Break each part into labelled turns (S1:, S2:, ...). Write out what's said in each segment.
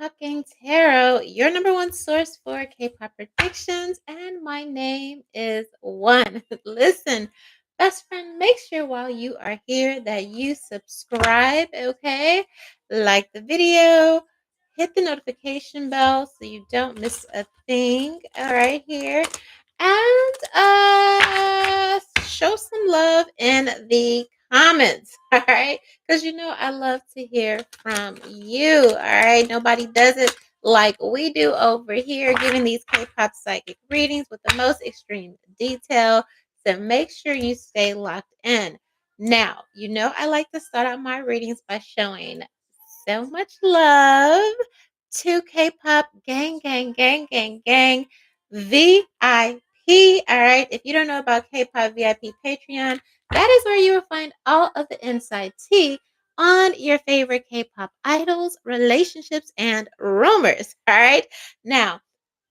S1: Kpop Gang Tarot, your number one source for K-pop predictions, and my name is One. Listen, best friend, make sure while you are here that you subscribe, okay? Like the video, hit the notification bell so you don't miss a thing. All right, here. And show some love in the comments. All right. Because I love to hear from you. All right. Nobody does it like we do over here, giving these K-pop psychic readings with the most extreme detail. So make sure you stay locked in. Now, I like to start out my readings by showing so much love to K-pop gang, gang, gang, gang, gang, VIP. All right. If you don't know about K-pop VIP Patreon, that is where you will find all of the inside tea on your favorite K-pop idols, relationships, and rumors. All right. Now,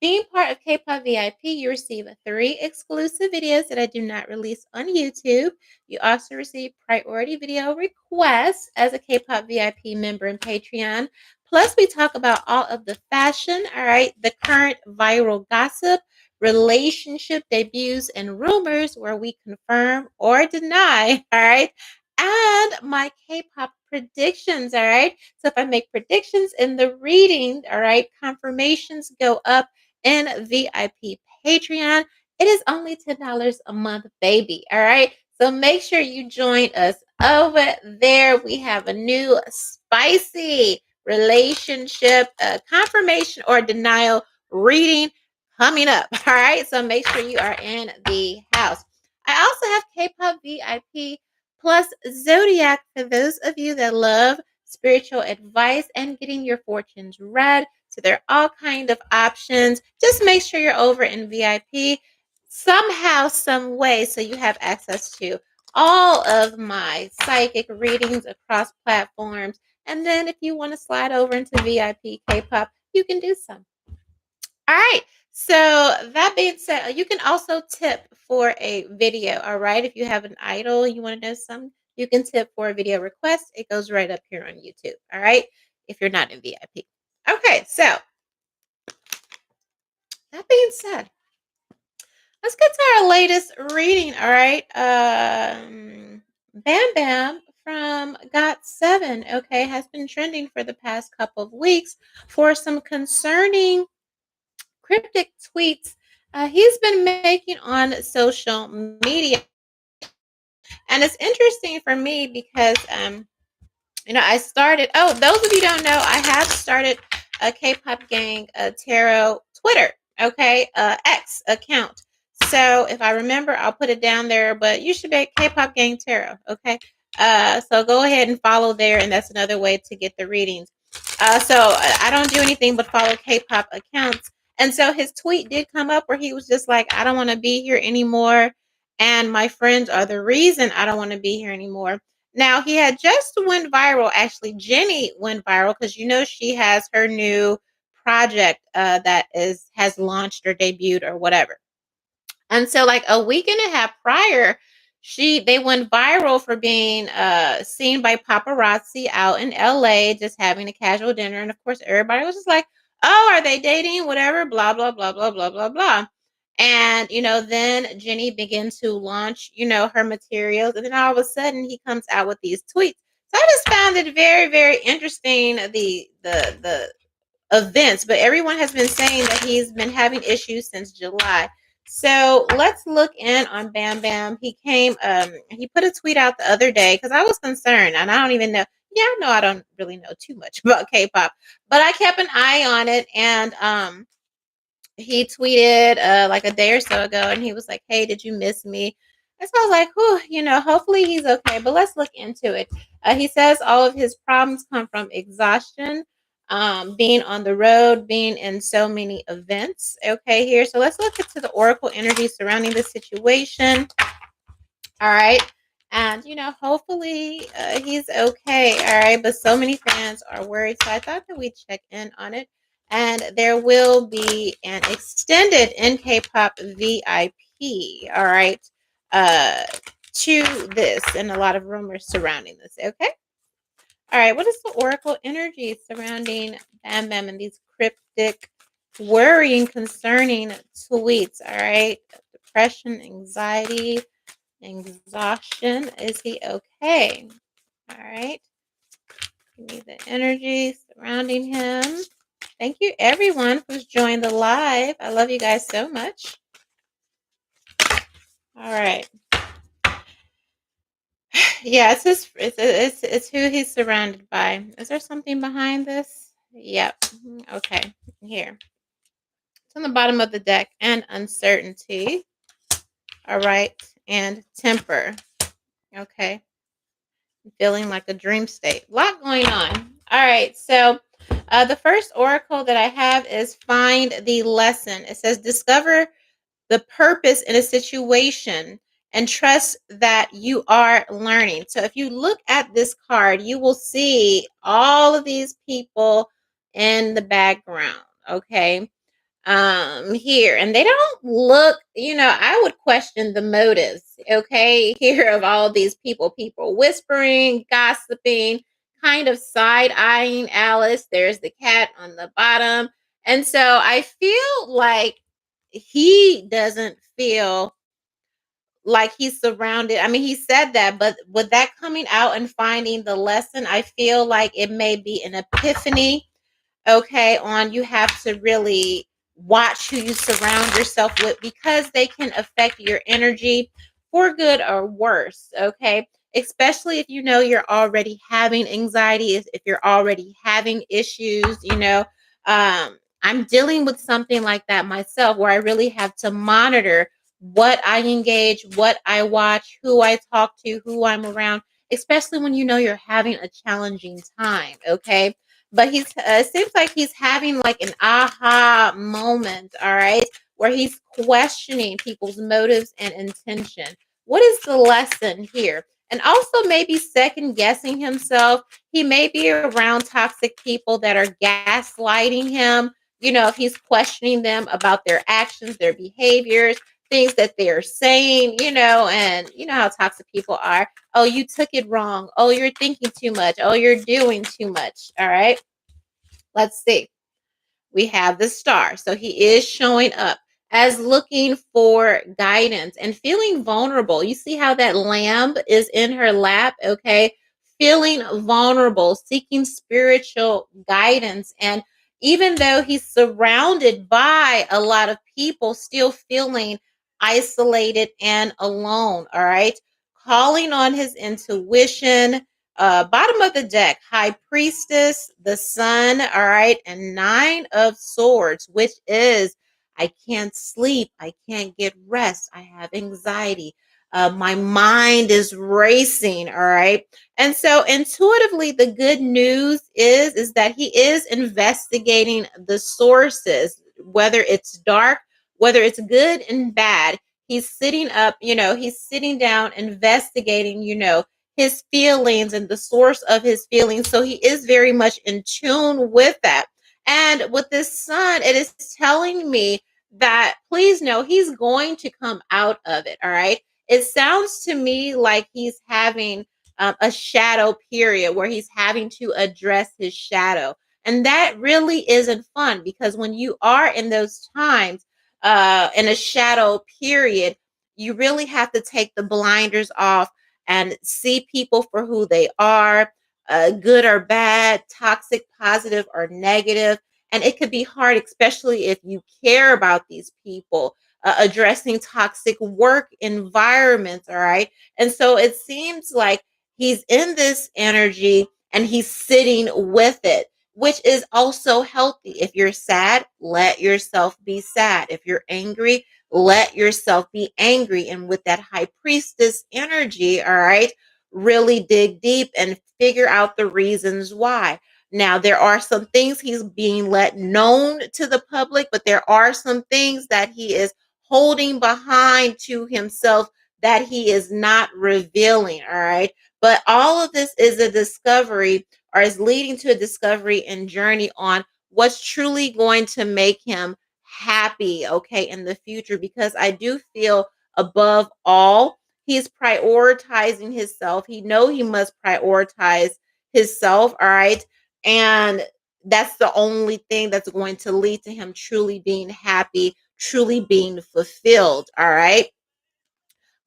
S1: being part of K-pop VIP, you receive 3 exclusive videos that I do not release on YouTube. You also receive priority video requests as a K-pop VIP member in Patreon. Plus, we talk about all of the fashion, all right, the current viral gossip, relationship debuts, and rumors where we confirm or deny, all right, and my K-pop predictions, all right. So if I make predictions in the reading, all right, confirmations go up in VIP Patreon. It is only $10 a month, baby, all right. So make sure you join us over there. We have a new spicy relationship confirmation or denial reading coming up. All right. So make sure you are in the house. I also have K-pop VIP plus ZODIAC for those of you that love spiritual advice and getting your fortunes read. So there are all kind of options. Just make sure you're over in VIP somehow, some way, so you have access to all of my psychic readings across platforms. And then if you want to slide over into VIP K-pop, you can do so. All right. So that being said, you can also tip for a video. All right. If you have an idol, you want to know something, you can tip for a video request. It goes right up here on YouTube. All right. If you're not in VIP. Okay. So that being said, let's get to our latest reading. All right. Bam Bam from GOT7, okay, has been trending for the past couple of weeks for some concerning cryptic tweets he's been making on social media. And it's interesting for me because, I started, those of you don't know, I have started a K-pop gang tarot Twitter, okay, X account. So if I remember, I'll put it down there, but you should be K-pop gang tarot, okay? So go ahead and follow there, and that's another way to get the readings. So I don't do anything but follow K-pop accounts. And so his tweet did come up where he was just like, I don't want to be here anymore. And my friends are the reason I don't want to be here anymore. Now, he had just went viral. Actually, Jenny went viral because she has her new project that has launched or debuted or whatever. And so, like a week and a half prior, they went viral for being seen by paparazzi out in LA, just having a casual dinner. And of course, everybody was just like, "Oh, are they dating? Whatever." Blah blah blah blah blah blah blah. And then Jenny began to launch, her materials, and then all of a sudden he comes out with these tweets. So I just found it very, very interesting the events, but everyone has been saying that he's been having issues since July. So let's look in on Bam Bam. He put a tweet out the other day because I was concerned, and I don't even know. Yeah, no, I don't really know too much about K-pop, but I kept an eye on it, and he tweeted like a day or so ago, and he was like, "Hey, did you miss me?" And so I was like, "Whew, hopefully he's okay." But let's look into it. He says all of his problems come from exhaustion, being on the road, being in so many events. Okay, here. So let's look into the oracle energy surrounding the situation. All right. And, hopefully he's okay. All right. But so many fans are worried. So I thought that we'd check in on it. And there will be an extended K-pop VIP. All right. To this, and a lot of rumors surrounding this. Okay. All right, what is the oracle energy surrounding Bambam and these cryptic, worrying, concerning tweets? All right, depression, anxiety, exhaustion. Is he okay? All right, give me the energy surrounding him. Thank you, everyone, who's joined the live. I love you guys so much. All right. Yeah, it's his. It's who he's surrounded by. Is there something behind this? Yep. Okay. Here. It's on the bottom of the deck. And uncertainty. All right. And temper. Okay. Feeling like a dream state. A lot going on. All right. So the first oracle that I have is find the lesson. It says discover the purpose in a situation and trust that you are learning. So if you look at this card, you will see all of these people in the background. Okay. Here, and they don't look, I would question the motives, okay, here of all these people whispering, gossiping, kind of side-eyeing Alice. There's the cat on the bottom. And so I feel like he doesn't feel like he's surrounded. I mean, he said that, but with that coming out and finding the lesson, I feel like it may be an epiphany, okay, on you have to really watch who you surround yourself with because they can affect your energy for good or worse, okay? Especially if you know you're already having anxiety, if you're already having issues, I'm dealing with something like that myself where I really have to monitor what I engage, what I watch, who I talk to, who I'm around, especially when you know you're having a challenging time, okay? But he's it seems like he's having like an aha moment, all right, where he's questioning people's motives and intention. What is the lesson here? And also maybe second guessing himself. He may be around toxic people that are gaslighting him, if he's questioning them about their actions, their behaviors, things that they're saying, and you know how toxic people are. Oh, you took it wrong. Oh, you're thinking too much. Oh, you're doing too much. All right. Let's see. We have the star. So he is showing up as looking for guidance and feeling vulnerable. You see how that lamb is in her lap, okay? Feeling vulnerable, seeking spiritual guidance. And even though he's surrounded by a lot of people, still feeling isolated and alone, all right? Calling on his intuition, bottom of the deck, High Priestess, the Sun, all right, and Nine of Swords, which is I can't sleep, I can't get rest, I have anxiety, my mind is racing, all right. And so intuitively, the good news is that he is investigating the sources, whether it's dark, whether it's good and bad. He's sitting up, he's sitting down, investigating, his feelings and the source of his feelings. So he is very much in tune with that. And with this sun, it is telling me that please know he's going to come out of it. All right. It sounds to me like he's having a shadow period where he's having to address his shadow. And that really isn't fun because when you are in those times in a shadow period, you really have to take the blinders off and see people for who they are, good or bad, toxic, positive, or negative. And it could be hard, especially if you care about these people, addressing toxic work environments. All right. And so it seems like he's in this energy and he's sitting with it, which is also healthy. If you're sad, let yourself be sad. If you're angry, let yourself be angry. And with that high priestess energy, all right, really dig deep and figure out the reasons why. Now, there are some things he's being let known to the public, but there are some things that he is holding behind to himself that he is not revealing. All right. But all of this is a discovery or is leading to a discovery and journey on what's truly going to make him happy, okay, in the future. Because I do feel above all, he's prioritizing himself. He know he must prioritize himself, all right? And that's the only thing that's going to lead to him truly being happy, truly being fulfilled, all right?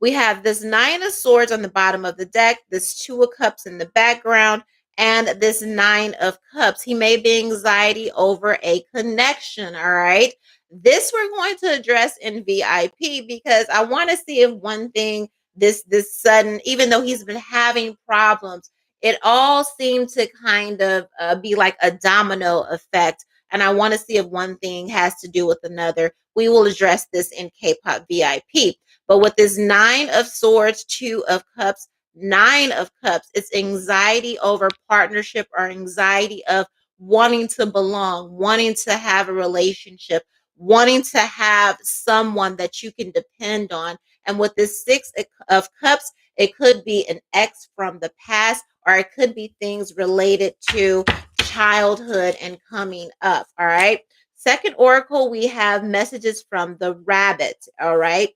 S1: We have this Nine of Swords on the bottom of the deck, this Two of Cups in the background, and this Nine of Cups. He may be anxiety over a connection, all right? This we're going to address in VIP because I want to see if one thing, this sudden, even though he's been having problems, it all seemed to kind of be like a domino effect. And I want to see if one thing has to do with another. We will address this in Kpop VIP. But with this Nine of Swords, Two of Cups, Nine of Cups, it's anxiety over partnership or anxiety of wanting to belong, wanting to have a relationship, wanting to have someone that you can depend on. And with this Six of Cups, it could be an ex from the past, or it could be things related to childhood and coming up. All right. Second oracle, we have messages from the rabbit. All right.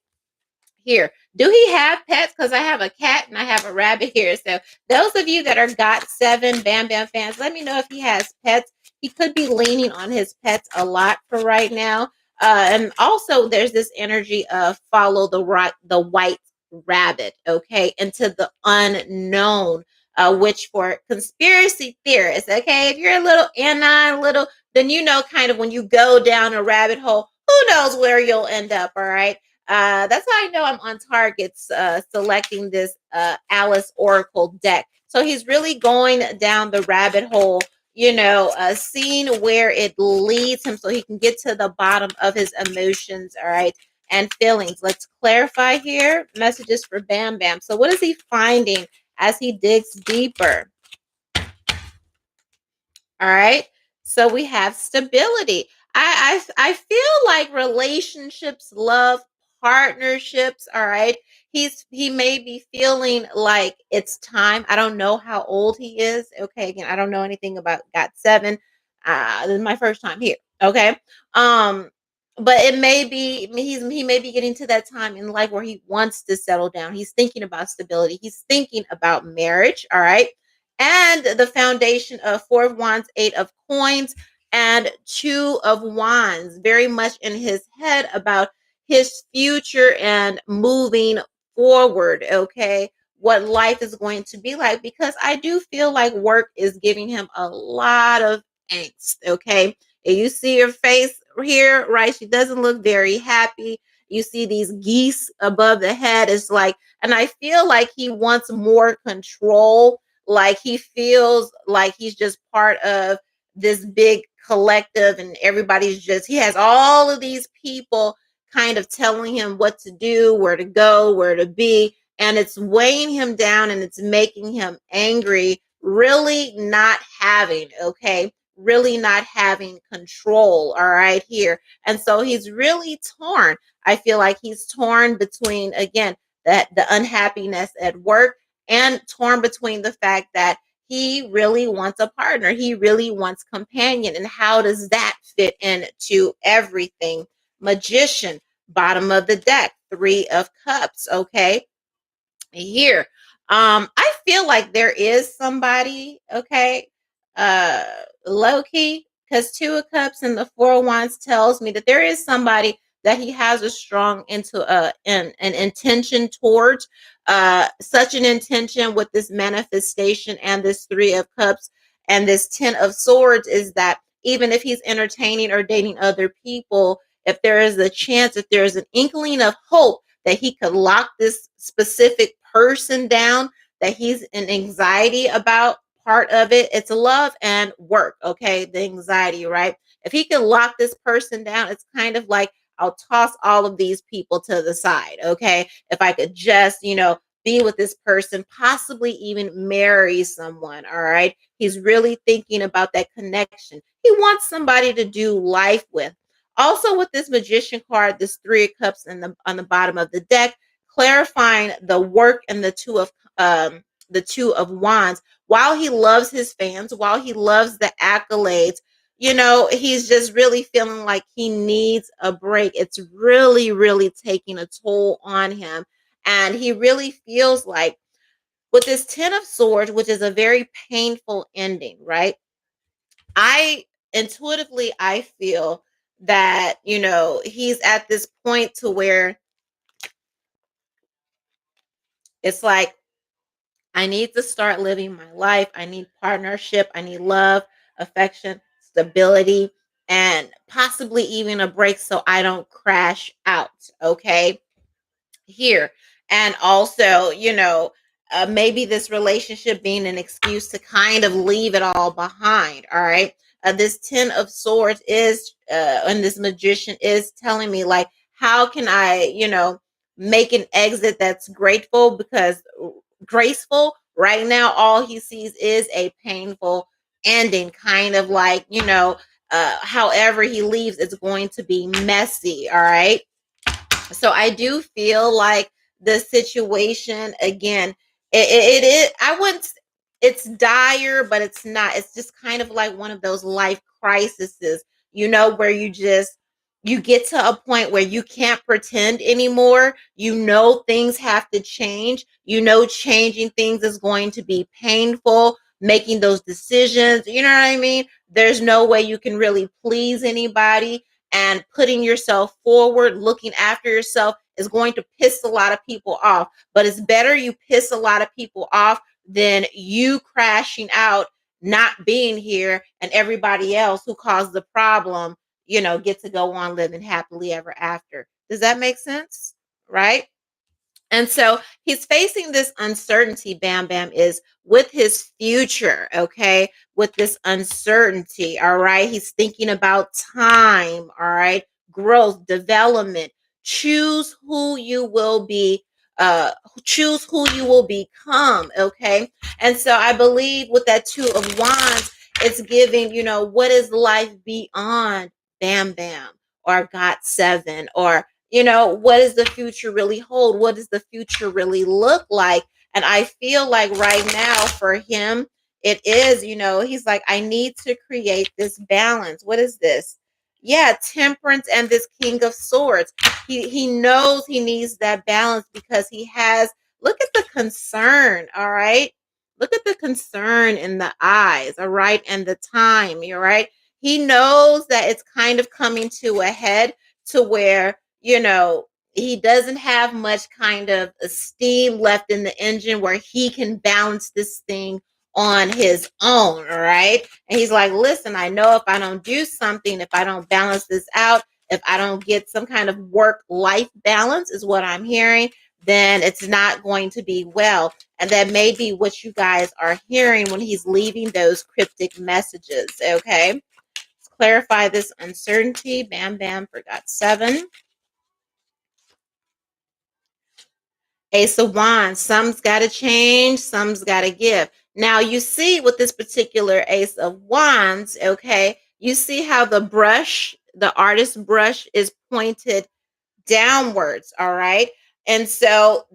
S1: Here, do he have pets? Because I have a cat and I have a rabbit here. So those of you that are GOT7 Bam Bam fans, let me know if he has pets. He could be leaning on his pets a lot for right now. And also there's this energy of follow the white rabbit, okay, into the unknown. Which for conspiracy theorists, okay, if you're a little anon, little, then you know kind of when you go down a rabbit hole, who knows where you'll end up, all right? That's how I know I'm on target selecting this Alice Oracle deck. So he's really going down the rabbit hole, seeing where it leads him so he can get to the bottom of his emotions, all right, and feelings. Let's clarify here. Messages for Bam Bam. So what is he finding as he digs deeper? All right. So we have stability. I feel like relationships, love, partnerships. All right. He may be feeling like it's time. I don't know how old he is. Okay. Again, I don't know anything about GOT7. This is my first time here. Okay. Um, but it may be he may be getting to that time in life where he wants to settle down. He's thinking about stability. He's thinking about marriage. All right, and the foundation of Four of Wands, Eight of Coins, and Two of Wands, very much in his head about his future and moving forward, okay, what life is going to be like, because I do feel like work is giving him a lot of angst, okay? And you see her face here, right? She doesn't look very happy. You see these geese above the head. It's like, and I feel like he wants more control, like he feels like he's just part of this big collective and everybody's just, he has all of these people kind of telling him what to do, where to go, where to be, and it's weighing him down and it's making him angry, really not having, okay, really not having control, all right, here. And so he's really torn. I feel like he's torn between, again, that the unhappiness at work, and torn between the fact that he really wants a partner. He really wants companion. And how does that fit into everything? Magician, bottom of the deck, Three of Cups. Okay. Here. I feel like there is somebody, okay, uh, low key, because Two of Cups and the Four of Wands tells me that there is somebody that he has a strong an intention towards, such an intention with this manifestation and this Three of Cups and this Ten of Swords is that even if he's entertaining or dating other people, if there is a chance, if there is an inkling of hope that he could lock this specific person down, that he's in anxiety about, part of it, it's love and work, okay, the anxiety, right? If he can lock this person down, it's kind of like, I'll toss all of these people to the side, okay, if I could just, be with this person, possibly even marry someone, all right? He's really thinking about that connection. He wants somebody to do life with. Also, with this Magician card, this Three of Cups on the bottom of the deck, clarifying the work and the Two of Wands. While he loves his fans, while he loves the accolades, he's just really feeling like he needs a break. It's really, really taking a toll on him, and he really feels like with this 10 of swords, which is a very painful ending, right? I intuitively, I feel that, he's at this point to where it's like, I need to start living my life. I need partnership. I need love, affection, stability, and possibly even a break so I don't crash out. Okay. Here. And also, maybe this relationship being an excuse to kind of leave it all behind. All right. This 10 of swords is, and this magician is telling me, like, how can I, make an exit that's grateful because graceful. Right now, all he sees is a painful ending, kind of like, however he leaves, it's going to be messy. All right. So I do feel like the situation again, it is, I wouldn't, it's dire, but it's not. It's just kind of like one of those life crises, where you get to a point where you can't pretend anymore. Things have to change. Changing things is going to be painful, making those decisions. You know what I mean? There's no way you can really please anybody, and putting yourself forward, looking after yourself is going to piss a lot of people off. But it's better you piss a lot of people off than you crashing out, not being here, and everybody else who caused the problem, get to go on living happily ever after. Does that make sense? Right? And so he's facing this uncertainty, Bam Bam, is with his future, okay? With this uncertainty, all right? He's thinking about time, all right? Growth, development. Choose who you will be, choose who you will become, okay? And so I believe with that 2 of Wands, it's giving, what is life beyond Bam Bam or GOT7, or what does the future really hold? What does the future really look like? And I feel like right now for him, it is, he's like, I need to create this balance. What is this? Yeah, temperance and this king of swords. He knows he needs that balance because he has, look at the concern, all right? Look at the concern in the eyes, all right? And the time, all right? He knows that it's kind of coming to a head to where, he doesn't have much kind of steam left in the engine where he can balance this thing on his own. All right. And he's like, listen, I know if I don't do something, if I don't balance this out, if I don't get some kind of work life balance, is what I'm hearing, then it's not going to be well. And that may be what you guys are hearing when he's leaving those cryptic messages. Okay. Let's clarify this uncertainty. Bam Bam for GOT7. Ace of Wands, some's got to change, some's got to give. Now, you see with this particular Ace of Wands, okay, you see how the artist brush is pointed downwards, all right? And so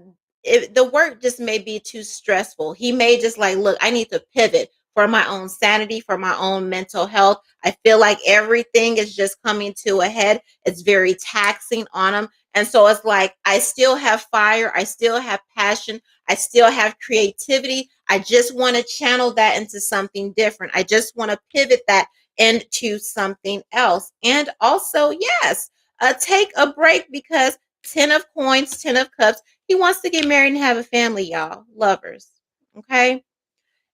S1: the work just may be too stressful. He may just like, look, I need to pivot for my own sanity, for my own mental health. I feel like everything is just coming to a head. It's very taxing on him. And so it's like, I still have fire. I still have passion. I still have creativity. I just want to channel that into something different. I just want to pivot that into something else. And also, yes, take a break because 10 of coins, 10 of cups, he wants to get married and have a family, y'all. Lovers. Okay?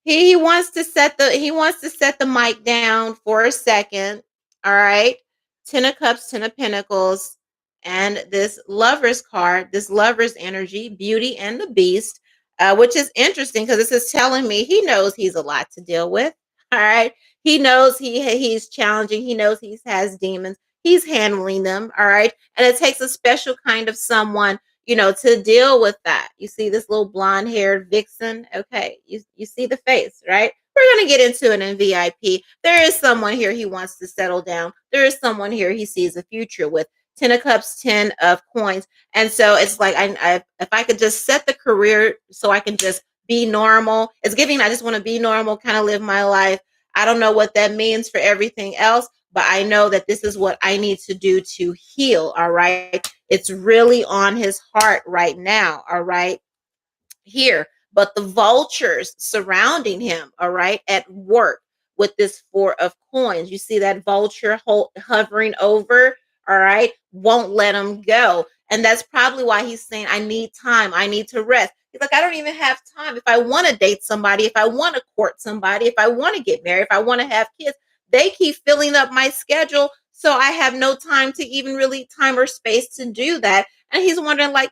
S1: He wants to set the mic down for a second. All right. 10 of cups, 10 of pentacles, and this lover's card, this lover's energy, beauty and the beast, which is interesting because this is telling me he knows he's a lot to deal with. All right. He knows he's challenging. He knows he has demons. He's handling them. All right. And it takes a special kind of someone, to deal with that. You see this little blonde haired vixen. Okay. You see the face, right? We're going to get into it in VIP. There is someone here he wants to settle down. There is someone here he sees a future with. 10 of cups, 10 of coins. And so it's like, if I could just set the career so I can just be normal, it's giving, I just want to be normal, kind of live my life. I don't know what that means for everything else, but I know that this is what I need to do to heal. All right. It's really on his heart right now. All right. Here. but the vultures surrounding him, all right, at work with this four of coins. You see that vulture hovering over, all right, won't let him go. And that's probably why he's saying, I need time. I need to rest. He's like, I don't even have time. If I want to date somebody, if I want to court somebody, if I want to get married, if I want to have kids, they keep filling up my schedule. So I have no time to even really time or space to do that. And he's wondering, like,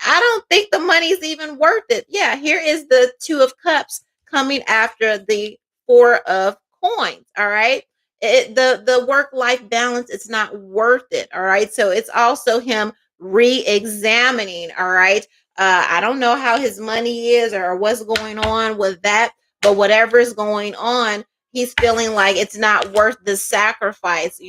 S1: I don't think the money's even worth it. Yeah, here is the Two of Cups coming after the Four of Coins. All right. The work life balance, it's not worth it. All right. So it's also him re-examining. All right. I don't know how his money is or what's going on with that, but whatever is going on, he's feeling like it's not worth the sacrifice.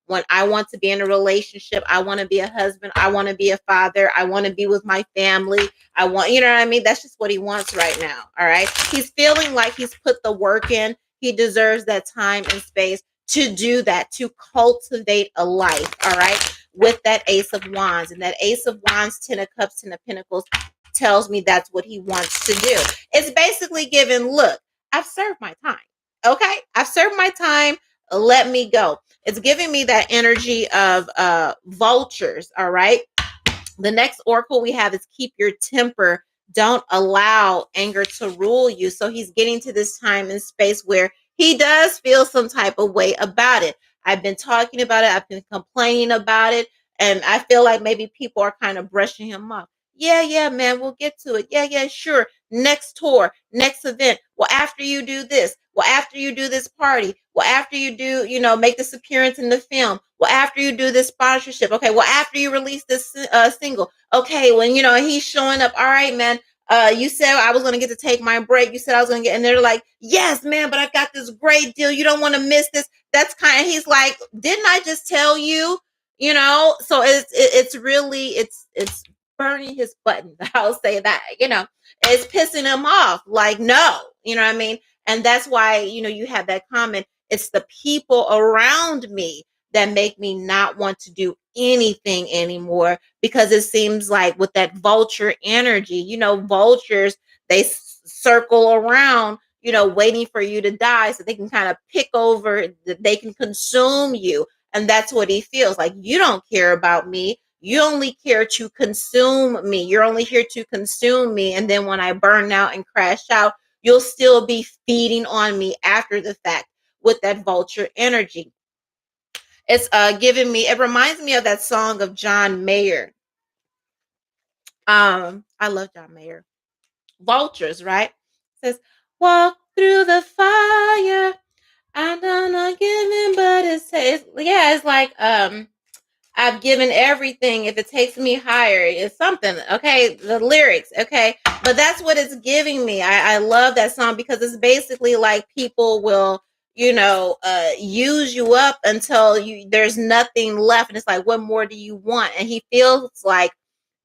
S1: When I want to be in a relationship, I want to be a husband, I want to be a father, I want to be with my family. I want, you know what I mean? That's just what he wants right now. All right. He's feeling like he's put the work in. He deserves that time and space to do that, to cultivate a life. All right. With that Ace of Wands, and that Ace of Wands, Ten of Cups, Ten of Pentacles tells me that's what he wants to do. It's basically giving, look, I've served my time. Okay. I've served my time. Let me go. It's giving me that energy of vultures. All right. The next oracle we have is keep your temper. Don't allow anger to rule you. So he's getting to this time and space where he does feel some type of way about it. I've been talking about it. I've been complaining about it. And I feel like maybe people are kind of brushing him off. Yeah, man, we'll get to it. Yeah, sure. Next tour, next event. Well, after you do this. Well, after you do this party. Well, after you do, make this appearance in the film. Well, after you do this sponsorship. Okay, well, after you release this single. Okay, when, he's showing up. All right, man. You said I was going to get to take my break. You said I was going to get, and they're like, yes, man, but I've got this great deal. You don't want to miss this. That's kind of, he's like, didn't I just tell you, so it's really, it's burning his button. I'll say that, it's pissing him off. Like, no, you know what I mean? And that's why, you have that comment. It's the people around me that make me not want to do anything anymore, because it seems like with that vulture energy, vultures, they circle around, waiting for you to die so they can kind of pick over, they can consume you. And that's what he feels like. You don't care about me. You only care to consume me. You're only here to consume me. And then when I burn out and crash out, you'll still be feeding on me after the fact with that vulture energy. It's giving me, it reminds me of that song of John Mayer. I love John Mayer. Vultures, right? It says, walk through the fire. I don't know giving, but it's like I've given everything. If it takes me higher, it's something. Okay, the lyrics. Okay, but that's what it's giving me. I love that song because it's basically like people will, use you up until there's nothing left, and it's like, what more do you want? And he feels like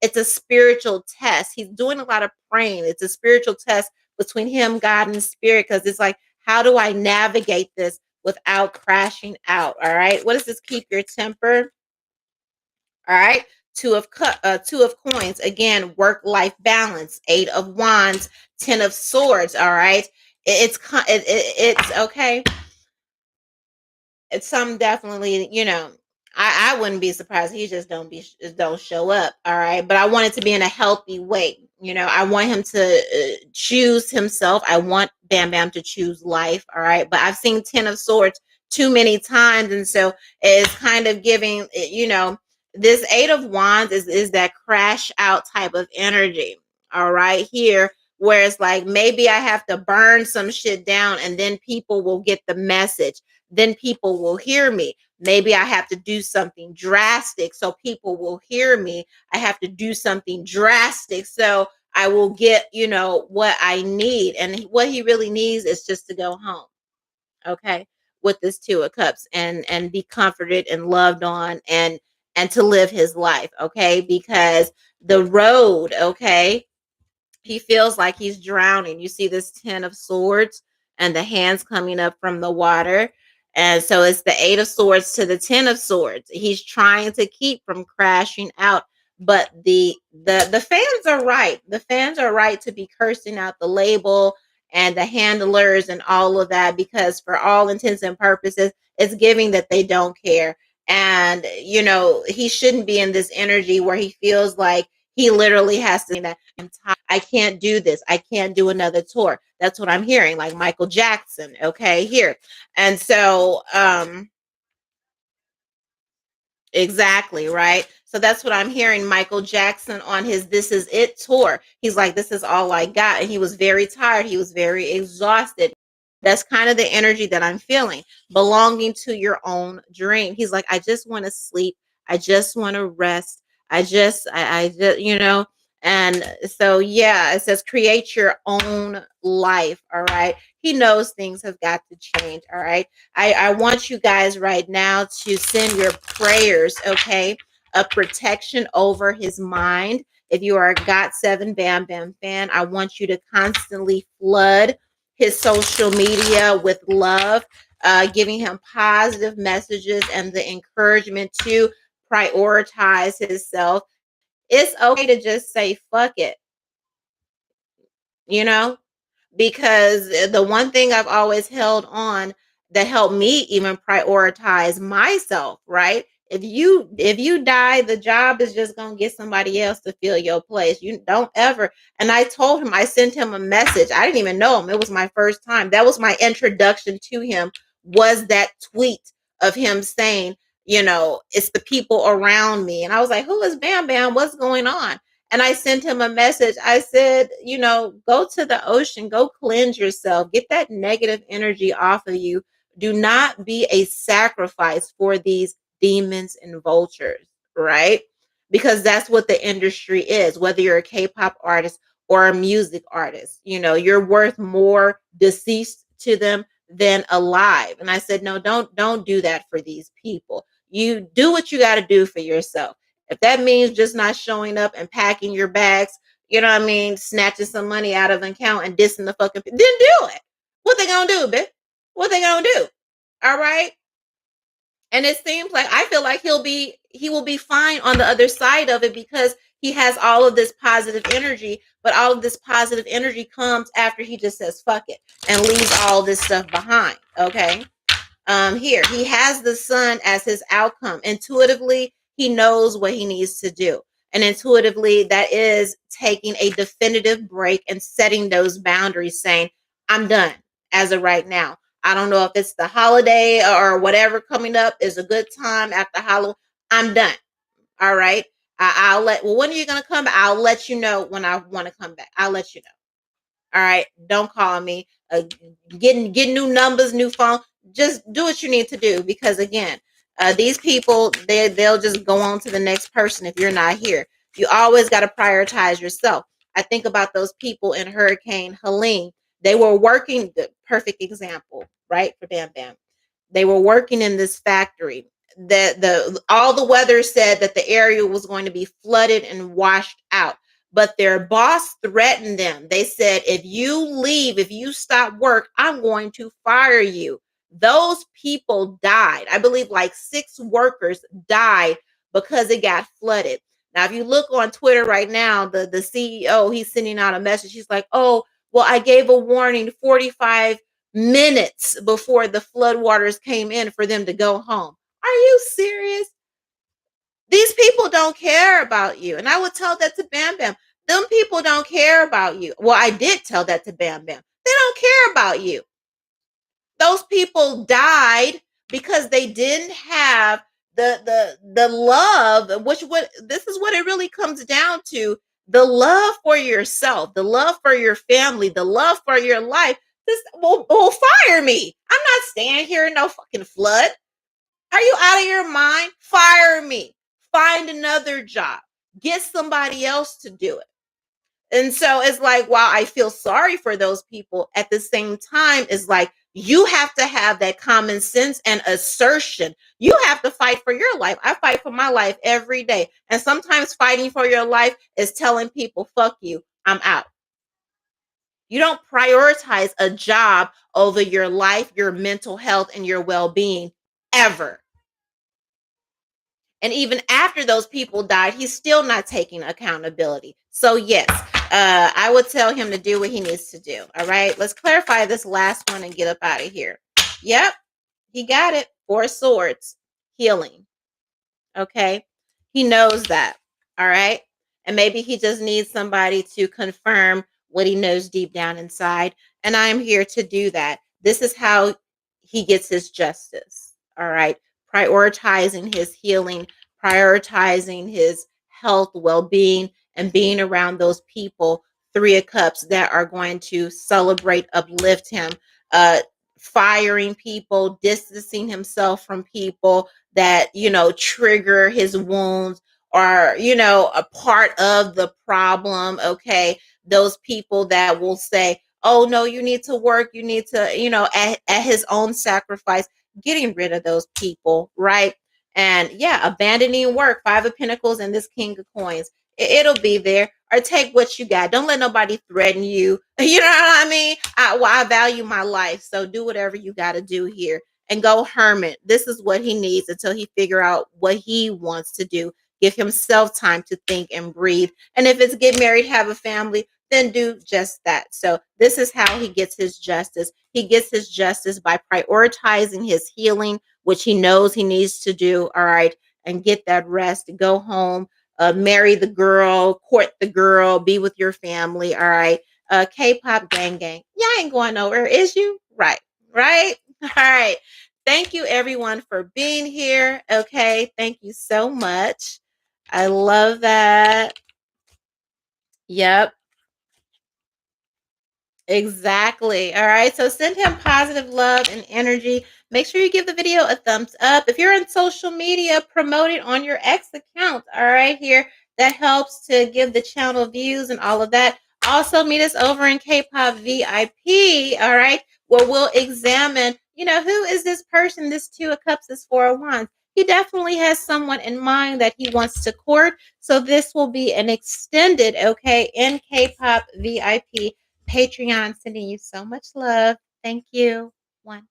S1: it's a spiritual test. He's doing a lot of praying. It's a spiritual test between him, God, and spirit, because it's like, how do I navigate this without crashing out? All right. What does this? Keep your temper. All right. Two of coins. Again, work-life balance. Eight of Wands. 10 of Swords. All right. It's okay. It's some definitely, I wouldn't be surprised. He just don't show up. All right. But I want it to be in a healthy way. I want him to choose himself. I want Bam Bam to choose life. All right. But I've seen 10 of Swords too many times. And so it's kind of giving, this Eight of Wands is that crash out type of energy. All right. Here, where it's like, maybe I have to burn some shit down and then people will get the message. Then people will hear me. Maybe I have to do something drastic so people will hear me. I have to do something drastic so I will get, what I need. And what he really needs is just to go home. Okay. With this Two of Cups and be comforted and loved on and to live his life. Okay. Because the road, okay, he feels like he's drowning. You see this 10 of Swords and the hands coming up from the water. And so it's the Eight of Swords to the 10 of Swords. He's trying to keep from crashing out. But the fans are right. The fans are right to be cursing out the label and the handlers and all of that, because for all intents and purposes, it's giving that they don't care. And he shouldn't be in this energy where he feels like he literally has to say that I can't do this. I can't do another tour. That's what I'm hearing, like Michael Jackson, okay, here. And so exactly, right? So that's what I'm hearing. Michael Jackson on his This Is It tour. He's like, this is all I got. And he was very tired. He was very exhausted. That's kind of the energy that I'm feeling, belonging to your own dream. He's like, I just want to sleep. I just want to rest. I just, and so, yeah, it says create your own life. All right. He knows things have got to change. All right. I want you guys right now to send your prayers, okay, of protection over his mind. If you are a GOT7 Bam Bam fan, I want you to constantly flood his social media with love, giving him positive messages and the encouragement to prioritize himself. It's okay to just say, fuck it, you know? Because the one thing I've always held on that helped me even prioritize myself, right? If you die, the job is just gonna get somebody else to fill your place. You don't ever. And I told him, I sent him a message. I didn't even know him. It was my first time. That was my introduction to him. Was that tweet of him saying, it's the people around me. And I was like, who is Bam Bam? What's going on? And I sent him a message. I said, go to the ocean, go cleanse yourself, get that negative energy off of you. Do not be a sacrifice for these demons and vultures, right? Because that's what the industry is, whether you're a K-pop artist or a music artist. You're worth more deceased to them than alive. And I said, no, don't do that for these people. You do what you got to do for yourself. If that means just not showing up and packing your bags, snatching some money out of an account and dissing the fucking, then do it. What they gonna do, bitch? What they gonna do? All right. And it seems like I feel like he will be fine on the other side of it because he has all of this positive energy, but all of this positive energy comes after he just says fuck it and leaves all this stuff behind. Okay. Here he has the sun as his outcome. Intuitively, he knows what he needs to do, and intuitively that is taking a definitive break and setting those boundaries, saying I'm done as of right now. I don't know if it's the holiday or whatever coming up is a good time after Halloween. I'm done. All right. I'll let, well, when are you going to come back? I'll let you know when I want to come back. I'll let you know. All right, don't call me. Get new numbers, new phone. Just do what you need to do, because again, these people they'll just go on to the next person if you're not here. You always got to prioritize yourself. I think about those people in Hurricane Helene. They were working. The perfect example, right, for Bam Bam. They were working in this factory. The all the weather said that the area was going to be flooded and washed out, but their boss threatened them. They said, if you leave, if you stop work, I'm going to fire you. Those people died. I believe like 6 workers died because it got flooded. Now, if you look on Twitter right now, the CEO, he's sending out a message. He's like, oh, well, I gave a warning 45 minutes before the floodwaters came in for them to go home. Are you serious? These people don't care about you. And I would tell that to Bam Bam. Them people don't care about you. Well, I did tell that to Bam Bam. They don't care about you. Those people died because they didn't have the love, which what this is what it really comes down to. The love for yourself, the love for your family, the love for your life. This will fire me. I'm not staying here in no fucking flood. Are you out of your mind? Fire me. Find another job. Get somebody else to do it. And so it's like, while I feel sorry for those people, at the same time, it's like you have to have that common sense and assertion. You have to fight for your life. I fight for my life every day. And sometimes fighting for your life is telling people, fuck you, I'm out. You don't prioritize a job over your life, your mental health, and your well being ever. And even after those people died, he's still not taking accountability. So yes, I would tell him to do what he needs to do. All right, let's clarify this last one and get up out of here. Yep, he got it. 4 swords, healing. Okay, he knows that. All right, and maybe he just needs somebody to confirm what he knows deep down inside. And I'm here to do that. This is how he gets his justice. All right, prioritizing his healing, prioritizing his health, well-being, and being around those people, 3 of Cups, that are going to celebrate, uplift him, uh firing people, distancing himself from people that, trigger his wounds, or, a part of the problem. Okay, those people that will say, oh no, you need to work, you need to, at his own sacrifice, getting rid of those people, right? And yeah, abandoning work, 5 of Pentacles, and this King of Coins. It'll be there. Or take what you got. Don't let nobody threaten you. You know what I mean? I value my life, so do whatever you got to do here, and go hermit. This is what he needs until he figure out what he wants to do. Give himself time to think and breathe. And if it's get married, have a family, then do just that. So this is how he gets his justice. He gets his justice by prioritizing his healing, which he knows he needs to do. All right, and get that rest. Go home. Marry the girl, court the girl, be with your family. All right. K-pop gang gang. Y'all ain't going nowhere, is you? Right. Right. All right. Thank you everyone for being here. Okay. Thank you so much. I love that. Yep. Exactly. All right. So send him positive love and energy. Make sure you give the video a thumbs up. If you're on social media, promote it on your X account. All right. Here, that helps to give the channel views and all of that. Also, meet us over in Kpop VIP. All right. Where we'll examine, who is this person? This 2 of Cups, this 4 of Wands. He definitely has someone in mind that he wants to court. So this will be an extended, okay, in Kpop VIP Patreon, sending you so much love. Thank you. One.